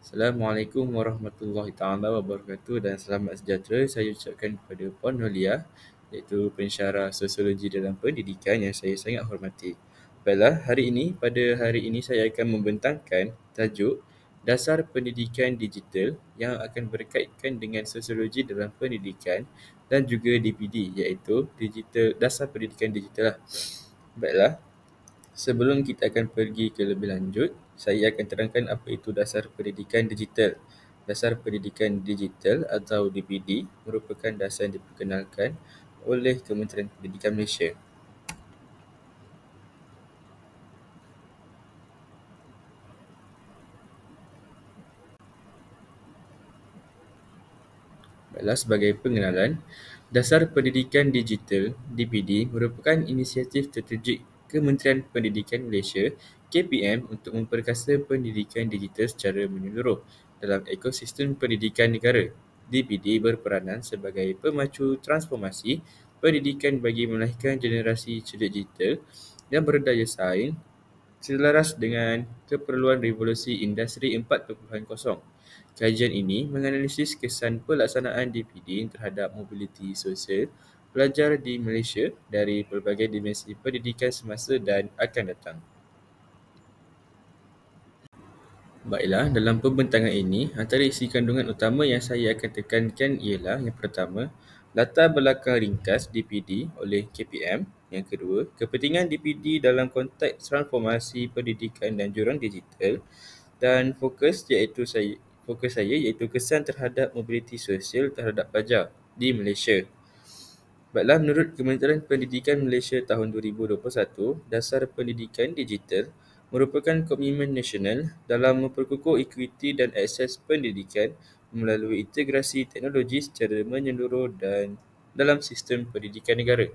Assalamualaikum warahmatullahi taala wabarakatuh dan selamat sejahtera saya ucapkan kepada Puan Nolia iaitu pensyarah sosiologi dalam pendidikan yang saya sangat hormati. Baiklah, pada hari ini saya akan membentangkan tajuk Dasar Pendidikan Digital yang akan berkaitan dengan sosiologi dalam pendidikan dan juga DPD iaitu Dasar Pendidikan Digital lah. Baiklah, sebelum kita akan pergi ke lebih lanjut, saya akan terangkan apa itu dasar pendidikan digital. Dasar pendidikan digital atau DPD merupakan dasar yang diperkenalkan oleh Kementerian Pendidikan Malaysia. Baiklah, sebagai pengenalan, Dasar Pendidikan Digital (DPD) merupakan inisiatif strategik Kementerian Pendidikan Malaysia (KPM) untuk memperkasa pendidikan digital secara menyeluruh dalam ekosistem pendidikan negara. DPD berperanan sebagai pemacu transformasi pendidikan bagi melahirkan generasi cerdik digital yang berdaya saing selaras dengan keperluan revolusi industri 4.0. Kajian ini menganalisis kesan pelaksanaan DPD terhadap mobiliti sosial pelajar di Malaysia dari pelbagai dimensi pendidikan semasa dan akan datang. Baiklah, dalam pembentangan ini, antara isi kandungan utama yang saya akan tekankan ialah yang pertama, latar belakang ringkas DPD oleh KPM. Yang kedua, kepentingan DPD dalam konteks transformasi pendidikan dan jurang digital. Dan fokus saya iaitu kesan terhadap mobiliti sosial terhadap pelajar di Malaysia. Baiklah, menurut Kementerian Pendidikan Malaysia tahun 2021, Dasar Pendidikan Digital merupakan komitmen nasional dalam memperkukuh equity dan akses pendidikan melalui integrasi teknologi secara menyeluruh dan dalam sistem pendidikan negara.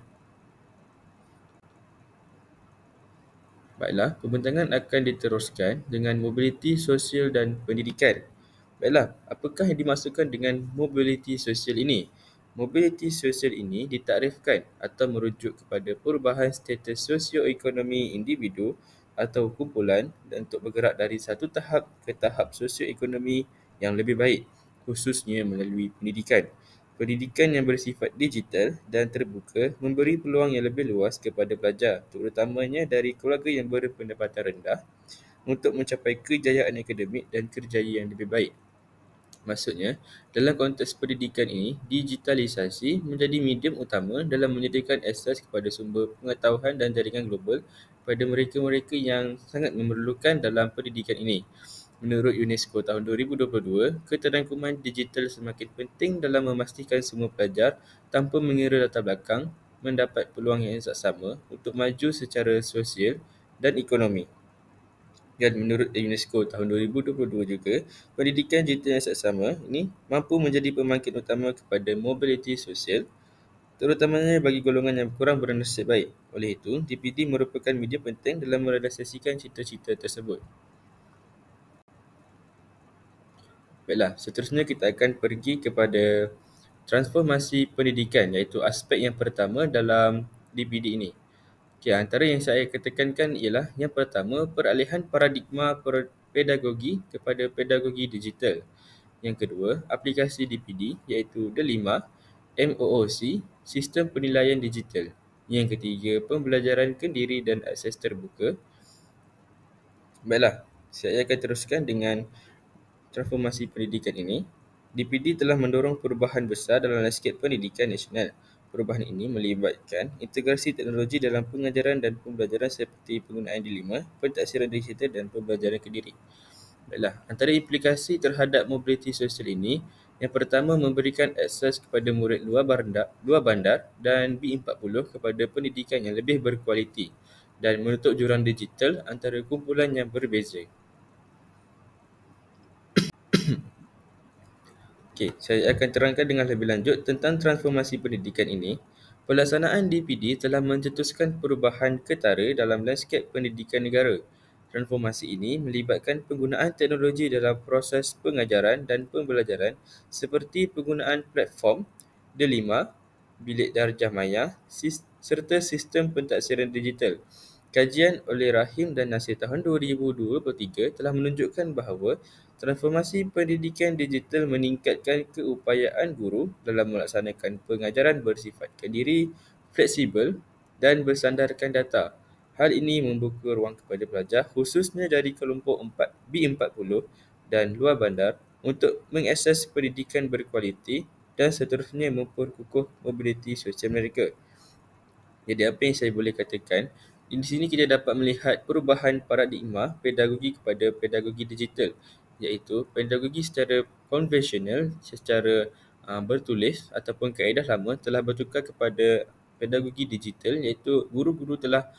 Baiklah, pembentangan akan diteruskan dengan mobiliti sosial dan pendidikan. Baiklah, apakah yang dimaksudkan dengan mobiliti sosial ini? Mobiliti sosial ini ditaktifkan atau merujuk kepada perubahan status sosioekonomi individu atau kumpulan dan untuk bergerak dari satu tahap ke tahap sosioekonomi yang lebih baik, khususnya melalui pendidikan. Pendidikan yang bersifat digital dan terbuka memberi peluang yang lebih luas kepada pelajar, terutamanya dari keluarga yang berpendapatan rendah, untuk mencapai kejayaan akademik dan kerjaya yang lebih baik. Maksudnya, dalam konteks pendidikan ini, digitalisasi menjadi medium utama dalam menyediakan akses kepada sumber pengetahuan dan jaringan global kepada mereka-mereka yang sangat memerlukan dalam pendidikan ini. Menurut UNESCO tahun 2022, keterangkuman digital semakin penting dalam memastikan semua pelajar tanpa mengira latar belakang mendapat peluang yang sama untuk maju secara sosial dan ekonomi. Dan menurut UNESCO tahun 2022 juga, pendidikan digital yang seksama ini mampu menjadi pembangkit utama kepada mobiliti sosial, terutamanya bagi golongan yang kurang bernasib baik. Oleh itu, DPD merupakan media penting dalam merealisasikan cita-cita tersebut. Baiklah, seterusnya kita akan pergi kepada transformasi pendidikan iaitu aspek yang pertama dalam DPD ini. Antara yang saya akan tekankan ialah yang pertama, peralihan paradigma pedagogi kepada pedagogi digital. Yang kedua, aplikasi DPD iaitu DELIMA, MOOC, sistem penilaian digital. Yang ketiga, pembelajaran kendiri dan akses terbuka. Baiklah, saya akan teruskan dengan transformasi pendidikan ini. DPD telah mendorong perubahan besar dalam landscape pendidikan nasional. Perubahan ini melibatkan integrasi teknologi dalam pengajaran dan pembelajaran seperti penggunaan DELIMA, pentaksiran digital dan pembelajaran kendiri. Baiklah, antara implikasi terhadap mobiliti sosial ini, yang pertama memberikan akses kepada murid luar bandar dan B40 kepada pendidikan yang lebih berkualiti dan menutup jurang digital antara kumpulan yang berbeza. Saya akan terangkan dengan lebih lanjut tentang transformasi pendidikan ini. Pelaksanaan DPD telah mencetuskan perubahan ketara dalam lanskap pendidikan negara. Transformasi ini melibatkan penggunaan teknologi dalam proses pengajaran dan pembelajaran seperti penggunaan platform DELIMA, bilik darjah maya serta sistem pentaksiran digital. Kajian oleh Rahim dan Nasir tahun 2023 telah menunjukkan bahawa transformasi pendidikan digital meningkatkan keupayaan guru dalam melaksanakan pengajaran bersifat kendiri, fleksibel dan bersandarkan data. Hal ini membuka ruang kepada pelajar khususnya dari kelompok 4 B40 dan luar bandar untuk mengakses pendidikan berkualiti dan seterusnya memperkukuh mobiliti sosial mereka. Jadi apa yang saya boleh katakan, di sini kita dapat melihat perubahan paradigma pedagogi kepada pedagogi digital, iaitu pedagogi secara konvensional, secara bertulis ataupun kaedah lama telah bertukar kepada pedagogi digital, iaitu guru-guru telah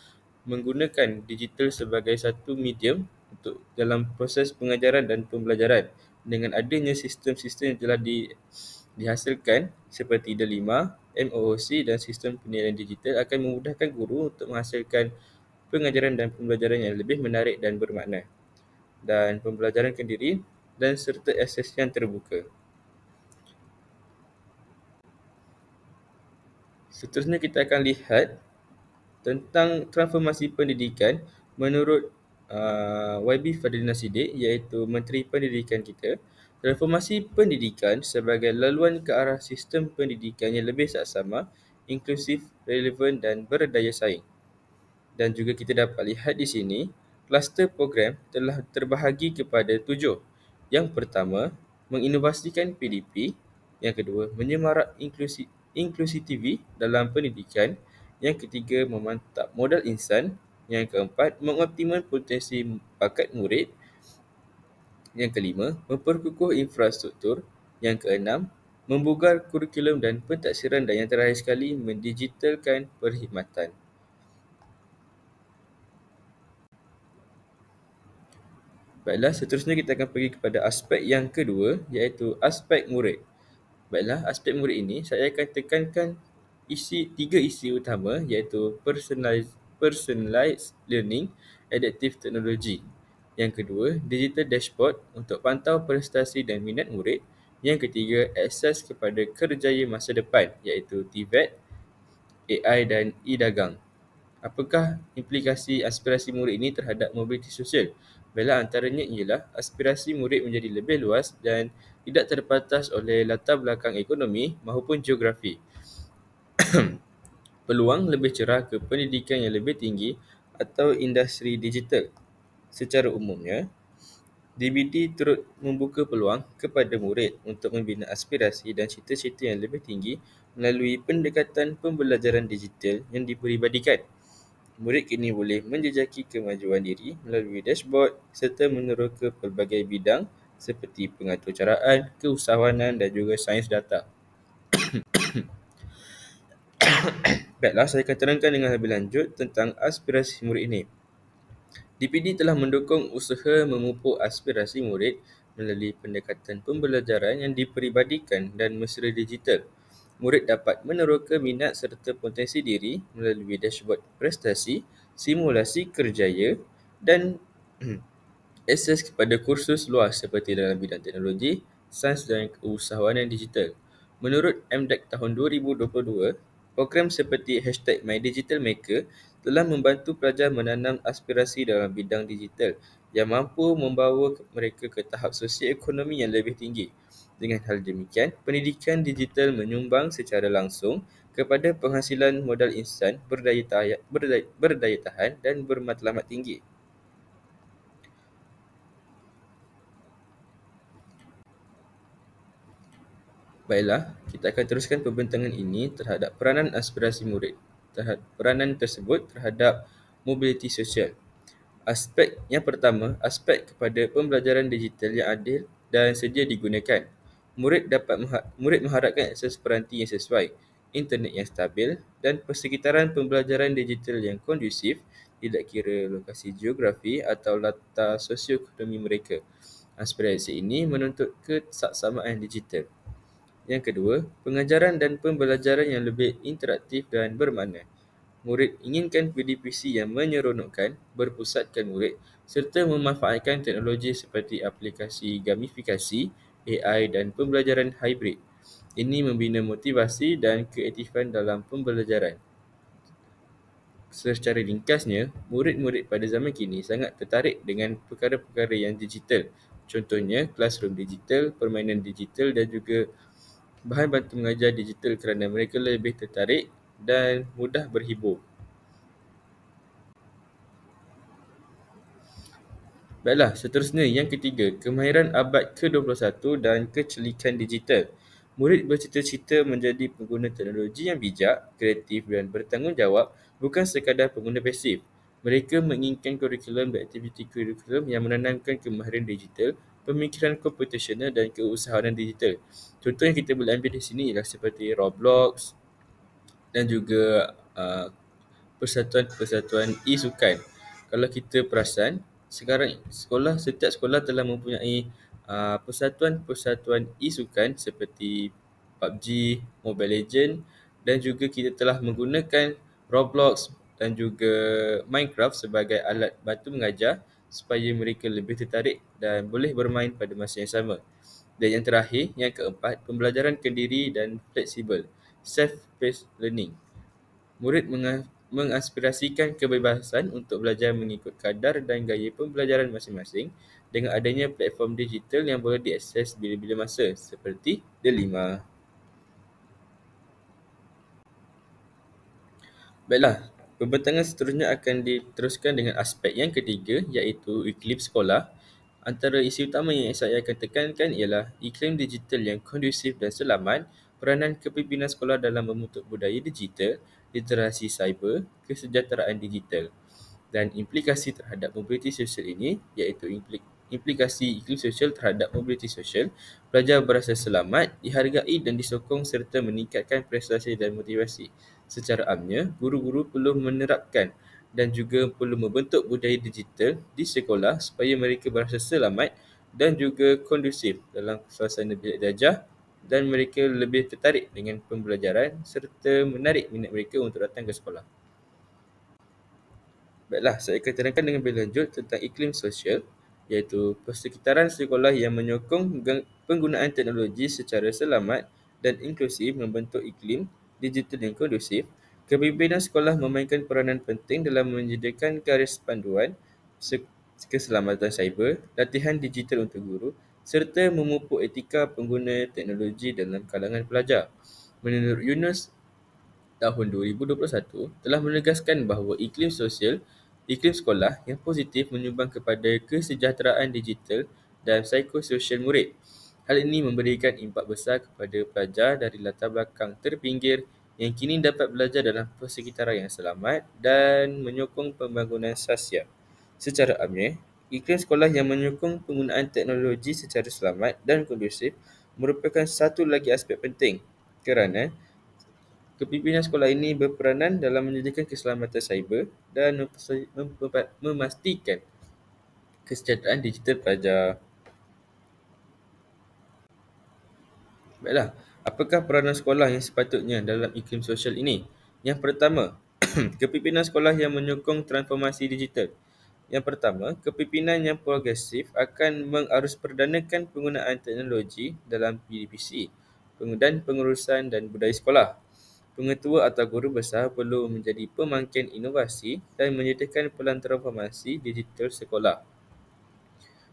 menggunakan digital sebagai satu medium untuk dalam proses pengajaran dan pembelajaran. Dengan adanya sistem-sistem yang telah dihasilkan seperti D5, MOOC dan sistem penilaian digital akan memudahkan guru untuk menghasilkan pengajaran dan pembelajaran yang lebih menarik dan bermakna, dan pembelajaran kendiri dan serta akses yang terbuka. Seterusnya kita akan lihat tentang transformasi pendidikan menurut YB Fadlina Siddiq, iaitu Menteri Pendidikan kita. Transformasi pendidikan sebagai laluan ke arah sistem pendidikan yang lebih saksama, inklusif, relevan dan berdaya saing. Dan juga kita dapat lihat di sini, kluster program telah terbahagi kepada 7. Yang pertama, menginovasikan PDP. Yang kedua, menyemarak inklusiviti dalam pendidikan. Yang ketiga, memantap modal insan. Yang keempat, mengoptimal potensi bakat murid. Yang kelima, memperkukuh infrastruktur. Yang keenam, membugar kurikulum dan pentaksiran, dan yang terakhir sekali, mendigitalkan perkhidmatan. Baiklah, seterusnya kita akan pergi kepada aspek yang kedua, iaitu aspek murid. Baiklah, aspek murid ini saya akan tekankan tiga isi utama, iaitu personalized learning, adaptive technology. Yang kedua, digital dashboard untuk pantau prestasi dan minat murid. Yang ketiga, akses kepada kerjaya masa depan, iaitu TVET, AI dan e-dagang. Apakah implikasi aspirasi murid ini terhadap mobiliti sosial? Baiklah, antaranya ialah aspirasi murid menjadi lebih luas dan tidak terbatas oleh latar belakang ekonomi maupun geografi. Peluang lebih cerah ke pendidikan yang lebih tinggi atau industri digital. Secara umumnya, DBT turut membuka peluang kepada murid untuk membina aspirasi dan cita-cita yang lebih tinggi melalui pendekatan pembelajaran digital yang diperibadikan. Murid kini boleh menjejaki kemajuan diri melalui dashboard serta meneroka pelbagai bidang seperti pengaturcaraan, keusahawanan dan juga sains data. Baiklah, saya akan terangkan dengan lebih lanjut tentang aspirasi murid ini. DPD telah mendukung usaha memupuk aspirasi murid melalui pendekatan pembelajaran yang diperibadikan dan mesra digital. Murid dapat meneroka minat serta potensi diri melalui dashboard prestasi, simulasi kerjaya dan akses kepada kursus luas seperti dalam bidang teknologi, sains dan keusahawanan digital. Menurut MDEC tahun 2022, program seperti #MyDigitalMaker telah membantu pelajar menanam aspirasi dalam bidang digital yang mampu membawa mereka ke tahap sosioekonomi yang lebih tinggi. Dengan hal demikian, pendidikan digital menyumbang secara langsung kepada penghasilan modal insan berdaya tahan dan bermatlamat tinggi. Baiklah, kita akan teruskan pembentangan ini terhadap peranan aspirasi murid, peranan tersebut terhadap mobiliti sosial. Aspek yang pertama, aspek kepada pembelajaran digital yang adil dan sedia digunakan. Murid mengharapkan akses peranti yang sesuai, internet yang stabil dan persekitaran pembelajaran digital yang kondusif, tidak kira lokasi geografi atau latar sosioekonomi mereka. Aspirasi ini menuntut kesaksamaan digital. Yang kedua, pengajaran dan pembelajaran yang lebih interaktif dan bermakna. Murid inginkan PDPC yang menyeronokkan, berpusatkan murid serta memanfaatkan teknologi seperti aplikasi gamifikasi, AI dan pembelajaran hybrid. Ini membina motivasi dan kreatifan dalam pembelajaran. Secara ringkasnya, murid-murid pada zaman kini sangat tertarik dengan perkara-perkara yang digital. Contohnya, classroom digital, permainan digital dan juga bahan bantu mengajar digital kerana mereka lebih tertarik dan mudah berhibur. Baiklah, seterusnya yang ketiga, kemahiran abad ke-21 dan kecelikan digital. Murid bercita-cita menjadi pengguna teknologi yang bijak, kreatif dan bertanggungjawab, bukan sekadar pengguna pasif. Mereka menginginkan kurikulum dan aktiviti kurikulum yang menanamkan kemahiran digital, pemikiran komputasional dan keusahawanan digital. Contoh yang kita boleh ambil di sini ialah seperti Roblox dan juga persatuan-persatuan e-sukan. Kalau kita perasan, sekarang setiap sekolah telah mempunyai persatuan-persatuan e-sukan seperti PUBG, Mobile Legend dan juga kita telah menggunakan Roblox dan juga Minecraft sebagai alat bantu mengajar supaya mereka lebih tertarik dan boleh bermain pada masa yang sama. Dan yang terakhir, yang keempat, pembelajaran kendiri dan fleksibel, self-paced learning. Murid mengaspirasikan kebebasan untuk belajar mengikut kadar dan gaya pembelajaran masing-masing dengan adanya platform digital yang boleh diakses bila-bila masa seperti Delima. Baiklah, pembentangan seterusnya akan diteruskan dengan aspek yang ketiga iaitu iklim sekolah. Antara isu utama yang saya akan tekankan ialah iklim digital yang kondusif dan selamat, peranan kepimpinan sekolah dalam membentuk budaya digital, literasi cyber, kesejahteraan digital dan implikasi terhadap mobiliti sosial ini iaitu implikasi iklim sosial terhadap mobiliti sosial. Pelajar berasa selamat, dihargai dan disokong serta meningkatkan prestasi dan motivasi. Secara amnya, guru-guru perlu menerapkan dan juga perlu membentuk budaya digital di sekolah supaya mereka berasa selamat dan juga kondusif dalam suasana bilik darjah dan mereka lebih tertarik dengan pembelajaran serta menarik minat mereka untuk datang ke sekolah. Baiklah, saya akan terangkan dengan lebih lanjut tentang iklim sosial iaitu persekitaran sekolah yang menyokong penggunaan teknologi secara selamat dan inklusif membentuk iklim digital yang kondusif. Kepimpinan sekolah memainkan peranan penting dalam menyediakan garis panduan keselamatan cyber, latihan digital untuk guru serta memupuk etika pengguna teknologi dalam kalangan pelajar. Menurut Yunus, tahun 2021 telah menegaskan bahawa iklim sekolah yang positif menyumbang kepada kesejahteraan digital dan psikososial murid. Hal ini memberikan impak besar kepada pelajar dari latar belakang terpinggir yang kini dapat belajar dalam persekitaran yang selamat dan menyokong pembangunan sosial. Secara amnya, iklim sekolah yang menyokong penggunaan teknologi secara selamat dan kondusif merupakan satu lagi aspek penting kerana kepimpinan sekolah ini berperanan dalam menyediakan keselamatan cyber dan memastikan kesejahteraan digital pelajar. Baiklah, apakah peranan sekolah yang sepatutnya dalam iklim sosial ini? Yang pertama, kepimpinan sekolah yang menyokong transformasi digital. Yang pertama, kepimpinan yang progresif akan mengarusperdanakan penggunaan teknologi dalam PDPC dan pengurusan dan budaya sekolah. Pengetua atau guru besar perlu menjadi pemangkin inovasi dan menyediakan pelan transformasi digital sekolah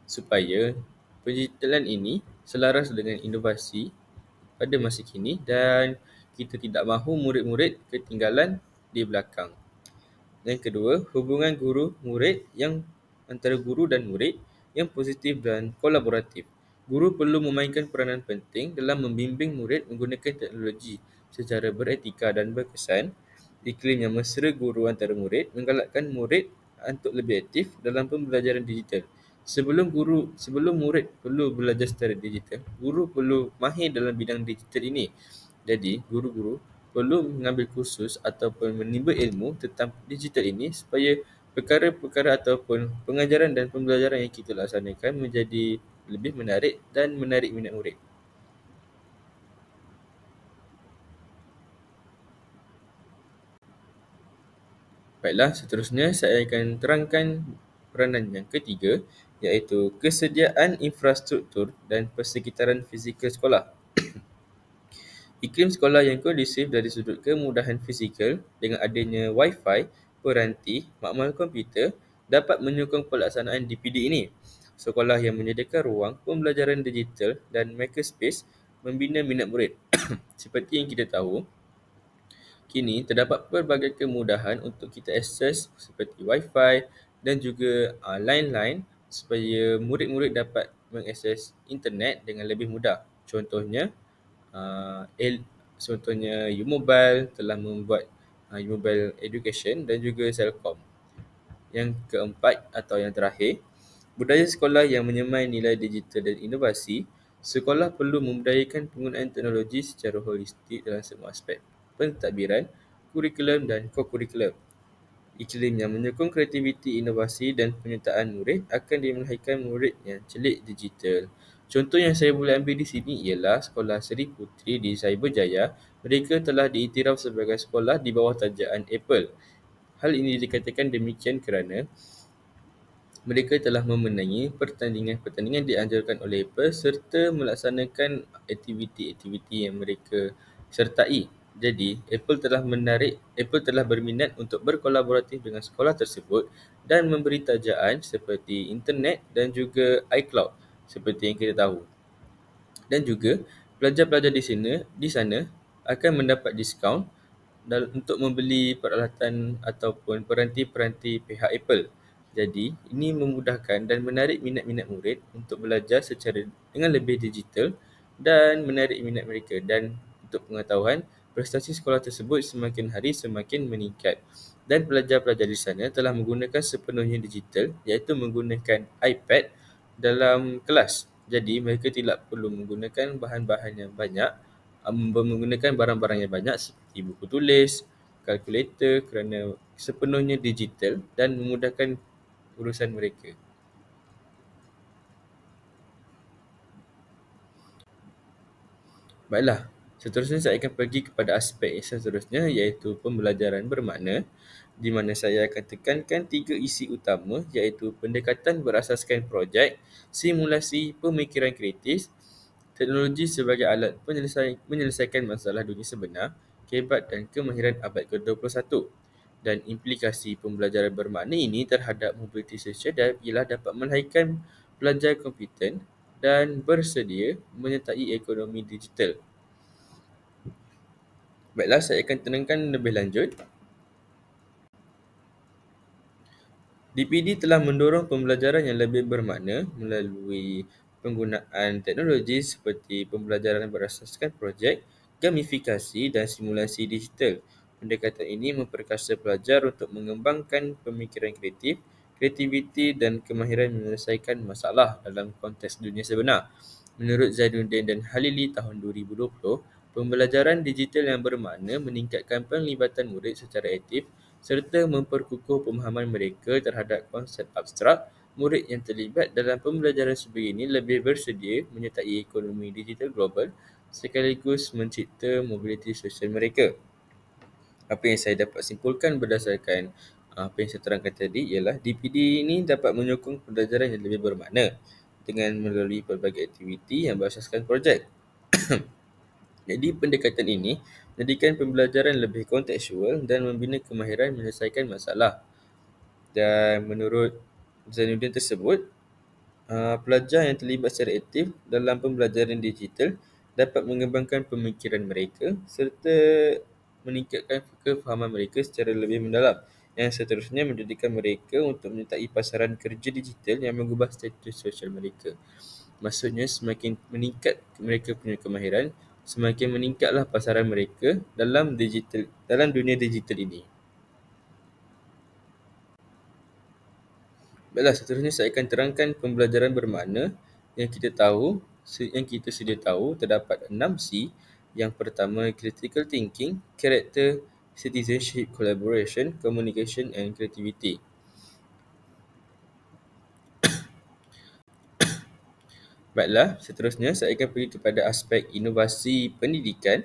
supaya pendigitalan ini selaras dengan inovasi pada masa kini dan kita tidak mahu murid-murid ketinggalan di belakang. Yang kedua, hubungan guru-murid yang antara guru dan murid yang positif dan kolaboratif. Guru perlu memainkan peranan penting dalam membimbing murid menggunakan teknologi secara beretika dan berkesan. Iklim yang mesra guru antara murid menggalakkan murid untuk lebih aktif dalam pembelajaran digital. Sebelum murid perlu belajar secara digital, guru perlu mahir dalam bidang digital ini. Jadi, guru-guru perlu mengambil kursus ataupun menimba ilmu tentang digital ini supaya perkara-perkara ataupun pengajaran dan pembelajaran yang kita laksanakan menjadi lebih menarik dan menarik minat murid. Baiklah, seterusnya saya akan terangkan peranan yang ketiga iaitu kesediaan infrastruktur dan persekitaran fizikal sekolah. Iklim sekolah yang kondusif dari sudut kemudahan fizikal dengan adanya Wi-Fi peranti makmal komputer dapat menyokong pelaksanaan DPD ini. Sekolah yang menyediakan ruang pembelajaran digital dan makerspace membina minat murid. Seperti yang kita tahu, kini terdapat pelbagai kemudahan untuk kita akses seperti Wi-Fi dan juga line-line supaya murid-murid dapat mengakses internet dengan lebih mudah. Contohnya, uh, L, contohnya U-Mobile telah membuat U-Mobile Education dan juga Celcom. Yang keempat atau yang terakhir, budaya sekolah yang menyemai nilai digital dan inovasi. Sekolah perlu membudayakan penggunaan teknologi secara holistik dalam semua aspek, pentadbiran, kurikulum dan co-kurikulum. Iklim yang menyokong kreativiti, inovasi dan penyertaan murid akan melahirkan murid yang celik digital. Contoh yang saya boleh ambil di sini ialah Sekolah Seri Puteri di Cyberjaya. Mereka telah diiktiraf sebagai sekolah di bawah tajaan Apple. Hal ini dikatakan demikian kerana mereka telah memenangi pertandingan-pertandingan dianjurkan oleh Apple serta melaksanakan aktiviti-aktiviti yang mereka sertai. Jadi, Apple telah berminat untuk berkolaboratif dengan sekolah tersebut dan memberi tajaan seperti internet dan juga iCloud seperti yang kita tahu. Dan juga pelajar-pelajar di sana akan mendapat diskaun untuk membeli peralatan ataupun peranti-peranti pihak Apple. Jadi, ini memudahkan dan menarik minat-minat murid untuk belajar secara dengan lebih digital dan menarik minat mereka. Dan untuk pengetahuan, prestasi sekolah tersebut semakin hari semakin meningkat. Dan pelajar-pelajar di sana telah menggunakan sepenuhnya digital, iaitu menggunakan iPad dalam kelas. Jadi, mereka tidak perlu menggunakan bahan-bahan yang banyak, menggunakan barang-barang yang banyak seperti buku tulis, kalkulator kerana sepenuhnya digital dan memudahkan urusan mereka. Baiklah, seterusnya saya akan pergi kepada aspek yang seterusnya iaitu pembelajaran bermakna di mana saya akan tekankan 3 isi utama iaitu pendekatan berasaskan projek, simulasi pemikiran kritis, teknologi sebagai alat menyelesaikan masalah dunia sebenar, kehebat dan kemahiran abad ke-21. Dan implikasi pembelajaran bermakna ini terhadap mobiliti sosial ialah dapat melahirkan pelajar kompeten dan bersedia menyertai ekonomi digital. Baiklah, saya akan terangkan lebih lanjut. DPD telah mendorong pembelajaran yang lebih bermakna melalui penggunaan teknologi seperti pembelajaran berasaskan projek, gamifikasi dan simulasi digital. Pendekatan ini memperkasa pelajar untuk mengembangkan pemikiran kreatif, kreativiti dan kemahiran menyelesaikan masalah dalam konteks dunia sebenar. Menurut Zainuddin dan Halili tahun 2020, pembelajaran digital yang bermakna meningkatkan penglibatan murid secara aktif serta memperkukuh pemahaman mereka terhadap konsep abstrak. Murid yang terlibat dalam pembelajaran sebegini lebih bersedia menyertai ekonomi digital global sekaligus mencipta mobiliti sosial mereka. Apa yang saya dapat simpulkan berdasarkan apa yang saya terangkan tadi ialah DPD ini dapat menyokong pembelajaran yang lebih bermakna dengan melalui pelbagai aktiviti yang berasaskan projek. Jadi pendekatan ini menjadikan pembelajaran lebih kontekstual dan membina kemahiran menyelesaikan masalah. Dan menurut Zainuddin tersebut, pelajar yang terlibat secara aktif dalam pembelajaran digital dapat mengembangkan pemikiran mereka serta meningkatkan kefahaman mereka secara lebih mendalam yang seterusnya menjadikan mereka untuk menyertai pasaran kerja digital yang mengubah status sosial mereka. Maksudnya semakin meningkat mereka punya kemahiran, semakin meningkatlah pasaran mereka dalam dunia digital ini. Baiklah, seterusnya saya akan terangkan pembelajaran bermakna yang kita sedia tahu terdapat 6 C. Yang pertama, critical thinking, character, citizenship, collaboration, communication and creativity. Baiklah, seterusnya saya akan pergi kepada aspek inovasi pendidikan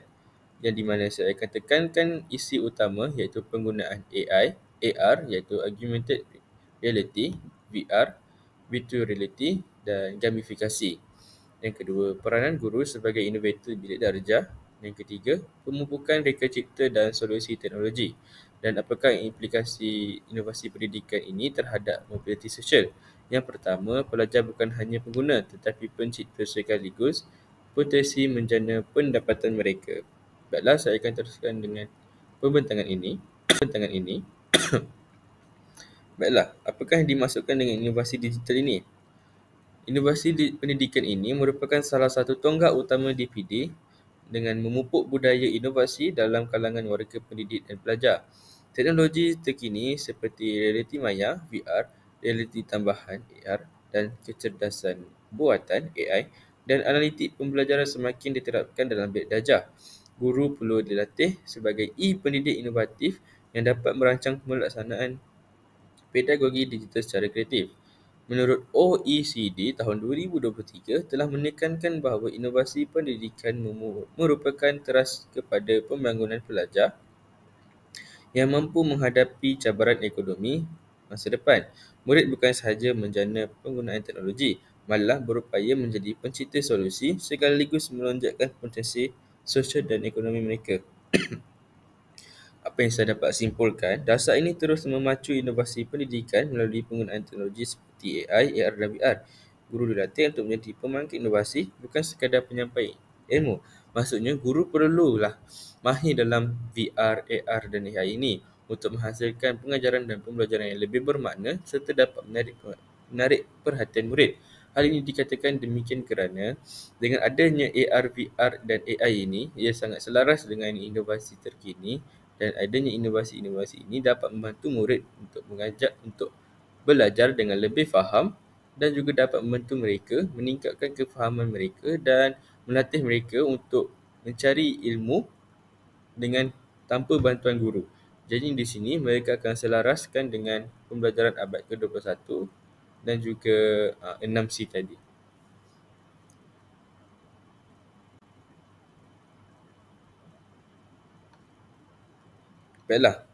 yang di mana saya akan tekankan isi utama iaitu penggunaan AI, AR iaitu augmented reality, VR, virtual reality dan gamifikasi. Yang kedua, peranan guru sebagai inovator bilik darjah. Yang ketiga, pemupukan reka cipta dan solusi teknologi. Dan apakah implikasi inovasi pendidikan ini terhadap mobiliti sosial? Yang pertama, pelajar bukan hanya pengguna tetapi pencipta sekaligus potensi menjana pendapatan mereka. Baiklah, saya akan teruskan dengan pembentangan ini. Pembentangan ini. Baiklah, apakah yang dimaksudkan dengan inovasi digital ini? Inovasi pendidikan ini merupakan salah satu tonggak utama DPD dengan memupuk budaya inovasi dalam kalangan warga pendidik dan pelajar. Teknologi terkini seperti realiti maya, VR, realiti tambahan AR dan kecerdasan buatan AI dan analitik pembelajaran semakin diterapkan dalam bilik darjah. Guru perlu dilatih sebagai pendidik inovatif yang dapat merancang pelaksanaan pedagogi digital secara kreatif. Menurut OECD tahun 2023 telah menekankan bahawa inovasi pendidikan merupakan teras kepada pembangunan pelajar yang mampu menghadapi cabaran ekonomi masa depan. Murid bukan sahaja menjana penggunaan teknologi, malah berupaya menjadi pencipta solusi sekaligus melonjakkan potensi sosial dan ekonomi mereka. Apa yang saya dapat simpulkan, dasar ini terus memacu inovasi pendidikan melalui penggunaan teknologi seperti AI, AR dan VR. Guru dilatih untuk menjadi pembangkit inovasi, bukan sekadar penyampai ilmu. Maksudnya, guru perlulah mahir dalam VR, AR dan AI ini untuk menghasilkan pengajaran dan pembelajaran yang lebih bermakna serta dapat menarik perhatian murid. Hal ini dikatakan demikian kerana dengan adanya AR, VR dan AI ini, ia sangat selaras dengan inovasi terkini dan adanya inovasi-inovasi ini dapat membantu murid untuk belajar dengan lebih faham dan juga dapat membantu mereka meningkatkan kefahaman mereka dan melatih mereka untuk mencari ilmu dengan tanpa bantuan guru. Jadi di sini mereka akan selaraskan dengan pembelajaran abad ke-21 dan juga 6C tadi. Baiklah,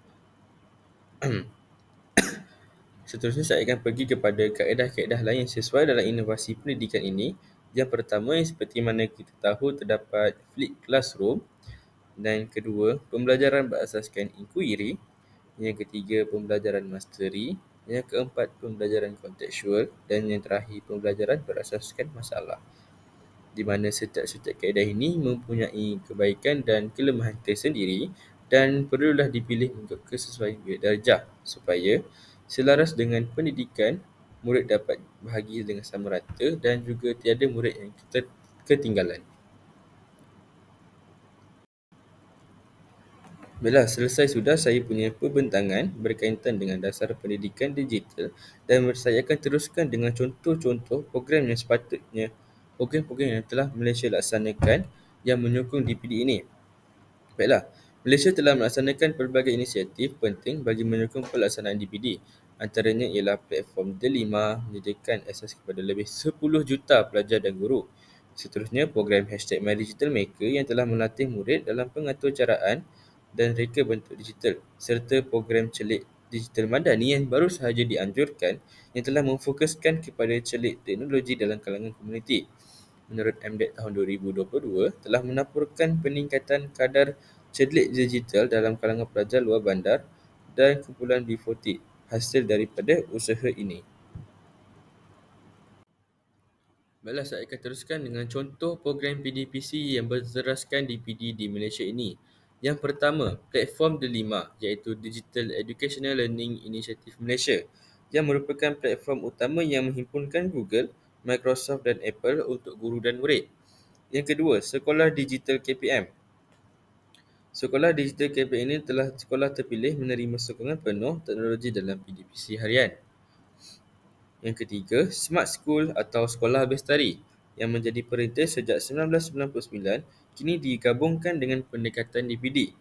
seterusnya saya akan pergi kepada kaedah-kaedah lain yang sesuai dalam inovasi pendidikan ini. Yang pertama, yang seperti mana kita tahu terdapat flipped classroom. Dan yang kedua, pembelajaran berasaskan inquiry. Yang ketiga, pembelajaran mastery. Yang keempat, pembelajaran kontekstual. Dan yang terakhir, pembelajaran berasaskan masalah. Di mana setiap kaedah ini mempunyai kebaikan dan kelemahan tersendiri dan perlulah dipilih untuk kesesuaian bilik darjah supaya selaras dengan pendidikan, murid dapat bahagia dengan sama rata dan juga tiada murid yang ketinggalan. Baiklah, selesai sudah saya punya perbentangan berkaitan dengan dasar pendidikan digital dan saya akan teruskan dengan contoh-contoh program yang sepatutnya program-program yang telah Malaysia laksanakan yang menyokong DPD ini. Baiklah, Malaysia telah melaksanakan pelbagai inisiatif penting bagi menyokong pelaksanaan DPD. Antaranya ialah platform Delima menyediakan akses kepada lebih 10 juta pelajar dan guru. Seterusnya, program #MyDigitalMaker yang telah melatih murid dalam pengaturcaraan dan reka bentuk digital serta program celik digital madani yang baru sahaja dianjurkan yang telah memfokuskan kepada celik teknologi dalam kalangan komuniti. Menurut MDEC tahun 2022 telah menampurkan peningkatan kadar celik digital dalam kalangan pelajar luar bandar dan kumpulan B40 hasil daripada usaha ini. Baiklah, saya akan teruskan dengan contoh program PDPC yang berteraskan DPD di Malaysia ini. Yang pertama, platform Delima iaitu Digital Educational Learning Initiative Malaysia yang merupakan platform utama yang menghimpunkan Google, Microsoft dan Apple untuk guru dan murid. Yang kedua, Sekolah Digital KPM. Sekolah Digital KPM ini telah sekolah terpilih menerima sokongan penuh teknologi dalam PDPC harian. Yang ketiga, Smart School atau Sekolah Bestari yang menjadi perintis sejak 1999 kini digabungkan dengan pendekatan DPD.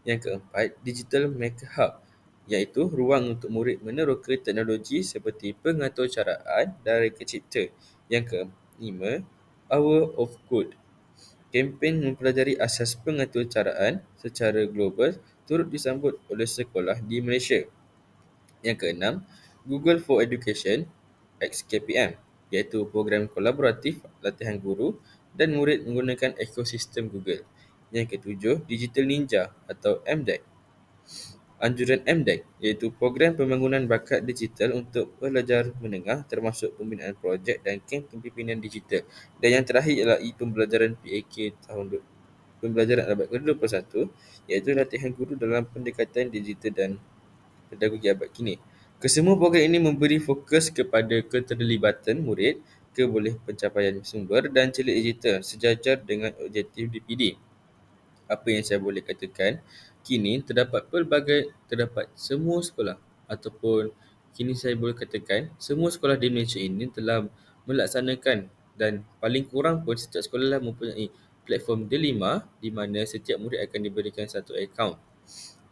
Yang keempat, Digital Maker Hub iaitu ruang untuk murid meneroka teknologi seperti pengaturcaraan dan reka cipta. Yang kelima, Hour of Code. Kempen mempelajari asas pengaturcaraan secara global turut disambut oleh sekolah di Malaysia. Yang keenam, Google for Education (XKPM) iaitu program kolaboratif latihan guru dan murid menggunakan ekosistem Google. Yang ketujuh, Digital Ninja atau MDEC. Anjuran MDEC iaitu Program Pembangunan Bakat Digital untuk Pelajar Menengah termasuk pembinaan projek dan kem kepimpinan digital. Dan yang terakhir ialah pembelajaran PAK pembelajaran abad ke-21 iaitu latihan guru dalam pendekatan digital dan pedagogi abad kini. Kesemua program ini memberi fokus kepada keterlibatan murid, keboleh pencapaian sumber dan celik digital sejajar dengan objektif DPD. Apa yang saya boleh katakan, kini terdapat semua sekolah ataupun kini saya boleh katakan semua sekolah di Malaysia ini telah melaksanakan dan paling kurang pun setiap sekolah mempunyai platform D5 di mana setiap murid akan diberikan satu akaun.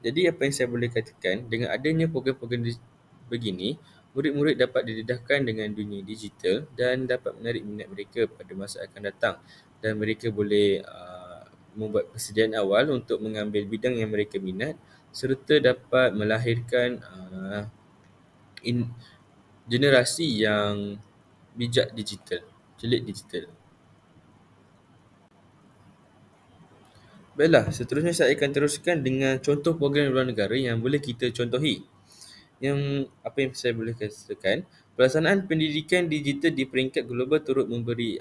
Jadi apa yang saya boleh katakan, dengan adanya program-program begini, murid-murid dapat didedahkan dengan dunia digital dan dapat menarik minat mereka pada masa akan datang. Dan mereka boleh membuat persediaan awal untuk mengambil bidang yang mereka minat serta dapat melahirkan generasi yang bijak digital, celik digital. Baiklah, seterusnya saya akan teruskan dengan contoh program luar negara yang boleh kita contohi. Yang apa yang saya boleh katakan, pelaksanaan pendidikan digital di peringkat global turut memberi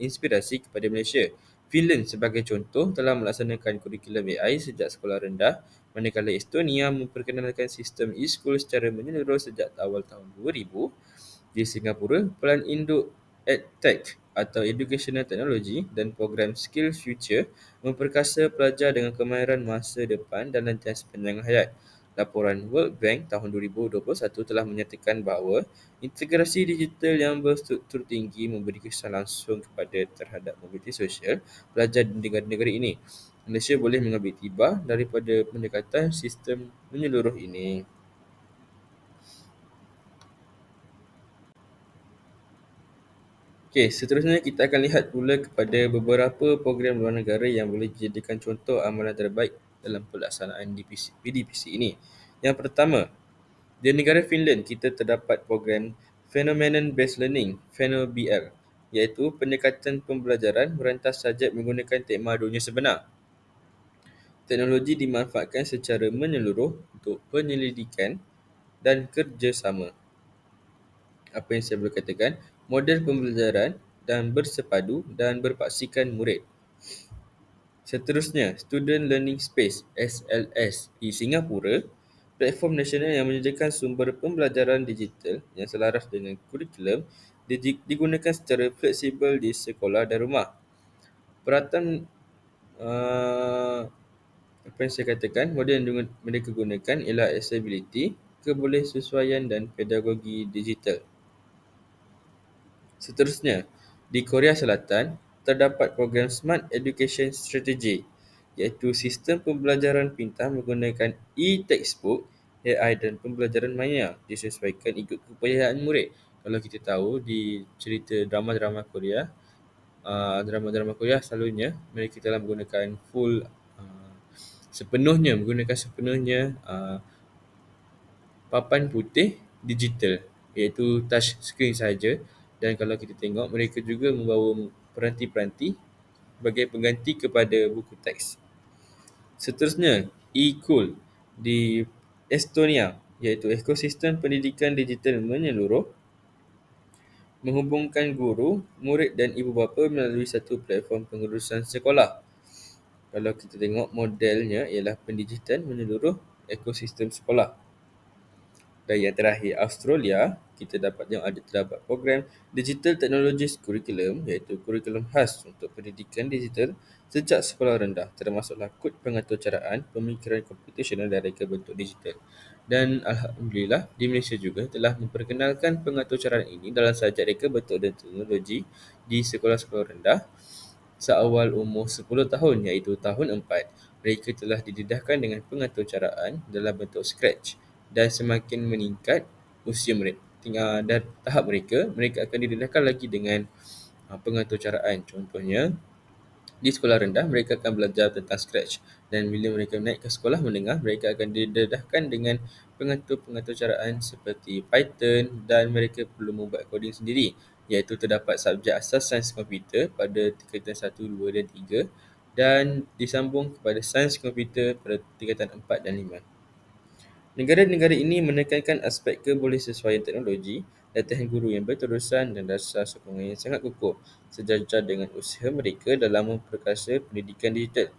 inspirasi kepada Malaysia. Finland sebagai contoh telah melaksanakan kurikulum AI sejak sekolah rendah, manakala Estonia memperkenalkan sistem e-school secara menyeluruh sejak awal tahun 2000. Di Singapura, pelan induk EdTech atau Educational Technology dan program Skill Future memperkasa pelajar dengan kemahiran masa depan dan latihan sepanjang hayat. Laporan World Bank tahun 2021 telah menyatakan bahawa integrasi digital yang berstruktur tinggi memberi kesan langsung kepada terhadap mobiliti sosial pelajar di negara-negara ini. Malaysia boleh mengambil tibar daripada pendekatan sistem menyeluruh ini. Okey, seterusnya kita akan lihat pula kepada beberapa program luar negara yang boleh dijadikan contoh amalan terbaik dalam pelaksanaan PDPC ini. Yang pertama, di negara Finland kita terdapat program Phenomenon Based Learning, PhenoBL, iaitu pendekatan pembelajaran merentas subjek menggunakan tema dunia sebenar. Teknologi dimanfaatkan secara menyeluruh untuk penyelidikan dan kerjasama. Apa yang saya boleh katakan, model pembelajaran dan bersepadu dan berpaksikan murid. Seterusnya, Student Learning Space (SLS) di Singapura, platform nasional yang menyediakan sumber pembelajaran digital yang selaras dengan kurikulum digunakan secara fleksibel di sekolah dan rumah. Peralatan apa yang saya katakan, model yang mereka gunakan ialah accessibility, kebolehsesuaian dan pedagogi digital. Seterusnya, di Korea Selatan, terdapat program Smart Education Strategy, iaitu sistem pembelajaran pintar menggunakan e-textbook, AI dan pembelajaran maya disesuaikan ikut keupayaan murid. Kalau kita tahu di cerita drama-drama Korea, drama-drama Korea selalunya mereka telah menggunakan sepenuhnya papan putih digital, iaitu touch screen saja. Dan kalau kita tengok, mereka juga membawa peranti-peranti sebagai pengganti kepada buku teks. Seterusnya, e-Cool di Estonia, iaitu ekosistem pendidikan digital menyeluruh menghubungkan guru, murid dan ibu bapa melalui satu platform pengurusan sekolah. Kalau kita tengok, modelnya ialah pendidikan menyeluruh ekosistem sekolah. Dan yang terakhir, Australia, kita dapat yang ada terdapat program Digital Technologies Curriculum, iaitu kurikulum khas untuk pendidikan digital sejak sekolah rendah, termasuklah kod pengaturcaraan, pemikiran komputasional dan reka bentuk digital. Dan Alhamdulillah, di Malaysia juga telah memperkenalkan pengaturcaraan ini dalam subjek reka bentuk dan teknologi di sekolah-sekolah rendah seawal umur 10 tahun, iaitu tahun 4. Mereka telah didedahkan dengan pengaturcaraan dalam bentuk Scratch dan semakin meningkat usia mereka dan tahap mereka akan didedahkan lagi dengan pengaturcaraan. Contohnya, di sekolah rendah mereka akan belajar tentang Scratch dan bila mereka naik ke sekolah menengah mereka akan didedahkan dengan pengaturcaraan seperti Python dan mereka perlu membuat coding sendiri, iaitu terdapat subjek asas sains komputer pada tingkatan 1, 2 dan 3 dan disambung kepada sains komputer pada tingkatan 4 dan 5. Negara-negara ini menekankan aspek kebolehsesuaian teknologi, latihan guru yang berterusan dan dasar sokongan yang sangat kukuh sejajar dengan usaha mereka dalam memperkasa pendidikan digital.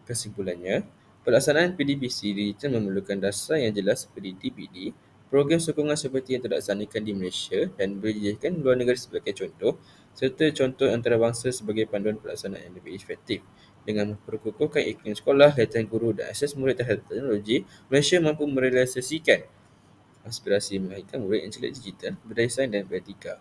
Kesimpulannya, pelaksanaan PDBC digital memerlukan dasar yang jelas seperti DPD, program sokongan seperti yang terlaksanakan di Malaysia dan dijadikan luar negara sebagai contoh, serta contoh antarabangsa sebagai panduan pelaksanaan yang lebih efektif. Dengan memperkukuhkan iklim sekolah, latihan guru dan akses murid terhadap teknologi, Malaysia mampu merealisasikan aspirasi melahirkan murid yang cerdik digital, berdaya sains dan beretika.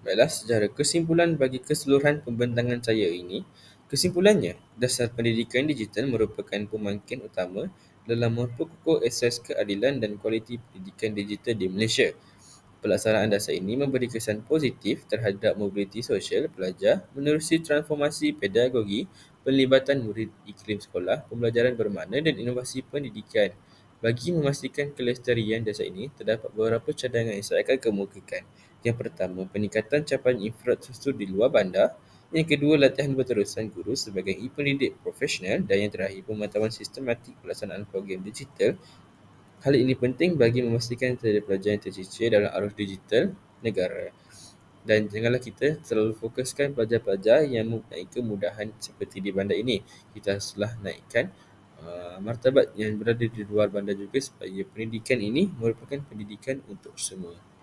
Baiklah, secara kesimpulan bagi keseluruhan pembentangan saya ini, kesimpulannya, dasar pendidikan digital merupakan pemangkin utama dalam memperkukuh asas keadilan dan kualiti pendidikan digital di Malaysia. Pelaksanaan dasar ini memberi kesan positif terhadap mobiliti sosial pelajar menerusi transformasi pedagogi, penlibatan murid iklim sekolah, pembelajaran bermakna dan inovasi pendidikan. Bagi memastikan kelestarian dasar ini, terdapat beberapa cadangan yang saya akan kemukakan. Yang pertama, peningkatan capaian infrastruktur di luar bandar. Yang kedua, latihan berterusan guru sebagai pendidik profesional. Dan yang terakhir, pemantauan sistematik pelaksanaan program digital. Hal ini penting bagi memastikan tiada pelajar yang tercicir dalam arus digital negara. Dan janganlah kita terlalu fokuskan pelajar-pelajar yang mempunyai kemudahan seperti di bandar ini. Kita haruslah naikkan martabat yang berada di luar bandar juga supaya pendidikan ini merupakan pendidikan untuk semua.